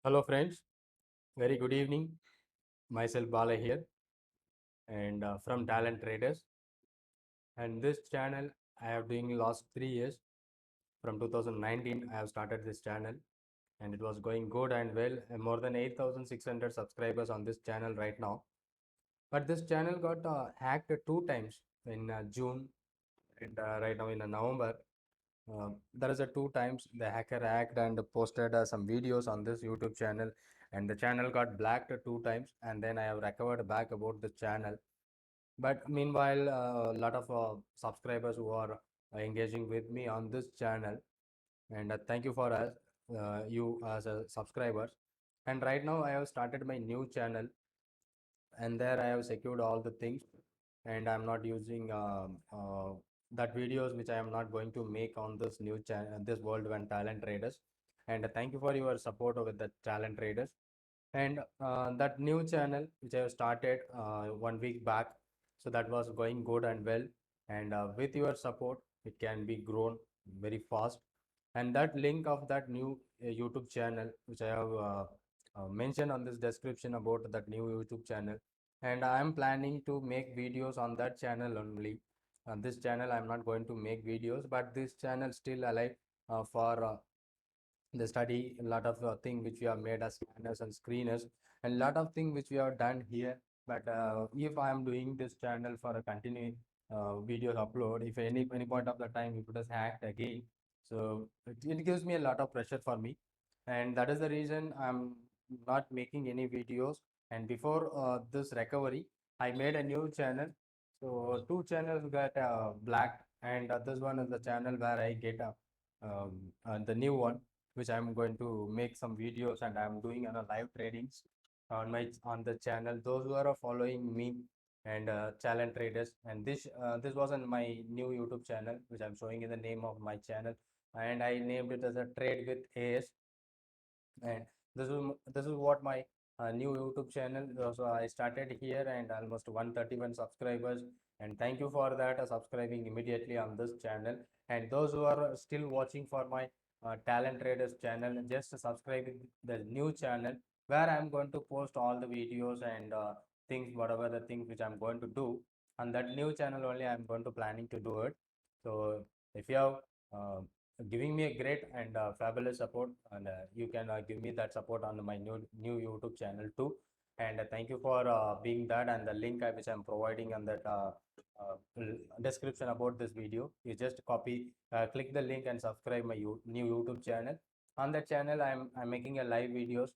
Hello friends, very good evening. Myself Bala here and from Talent Traders. And this channel I have doing last 3 years. From 2019 I have started this channel and it was going good and well. More than 8,600 subscribers on this channel right now. But this channel got hacked 2 times in June and right now in November. There is a 2 times the hacker hacked and posted some videos on this YouTube channel, and the channel got blacked 2 times, and then I have recovered back about the channel. But meanwhile, a lot of subscribers who are engaging with me on this channel, and thank you for you as a subscribers. And right now I have started my new channel, and there I have secured all the things, and I'm not using that videos which I am not going to make on this new channel, this World When Talent Traders. And thank you for your support with the Talent Traders. And that new channel which I have started 1 week back, so that was going good and well. And with your support, it can be grown very fast. And that link of that new YouTube channel, which I have mentioned on this description about that new YouTube channel, and I am planning to make videos on that channel only. On this channel, I am not going to make videos, but this channel still alive for the study. A lot of thing which we have made as scanners and screeners, and lot of thing which we have done here. But if I am doing this channel for a continuing videos upload, if any point of the time if it is hacked again, so it gives me a lot of pressure for me, and that is the reason I'm not making any videos. And before this recovery, I made a new channel. So 2 channels got blacked, and this one is the channel where I get the new one, which I'm going to make some videos, and I'm doing on a live tradings on the channel. Those who are following me and Talent Traders, and this was on my new YouTube channel, which I'm showing in the name of my channel, and I named it as a Trade with AS. And this is what my new YouTube channel. So I started here and almost 131 subscribers, and thank you for that subscribing immediately on this channel. And those who are still watching for my Talent Traders channel, just subscribe the new channel where I'm going to post all the videos and things, whatever the things which I'm going to do on that new channel only. I'm going to planning to do it. So if you have uh, giving me a great and fabulous support, and you can give me that support on my new YouTube channel too. And thank you for being that, and the link which I'm providing on that description about this video, you just copy, click the link and subscribe my new YouTube channel. On that channel, I'm making a live videos,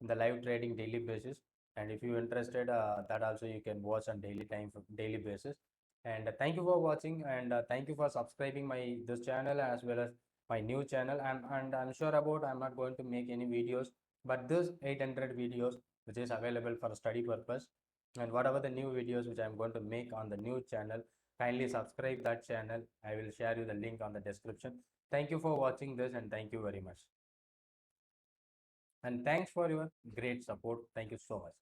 the live trading daily basis. And if you're interested, that also you can watch on daily basis. And thank you for watching, and thank you for subscribing my this channel as well as my new channel. And I'm sure about I'm not going to make any videos, but this 800 videos which is available for study purpose, and whatever the new videos which I'm going to make on the new channel, kindly subscribe that channel. I will share you the link on the description. Thank you for watching this, and thank you very much. And thanks for your great support. Thank you so much.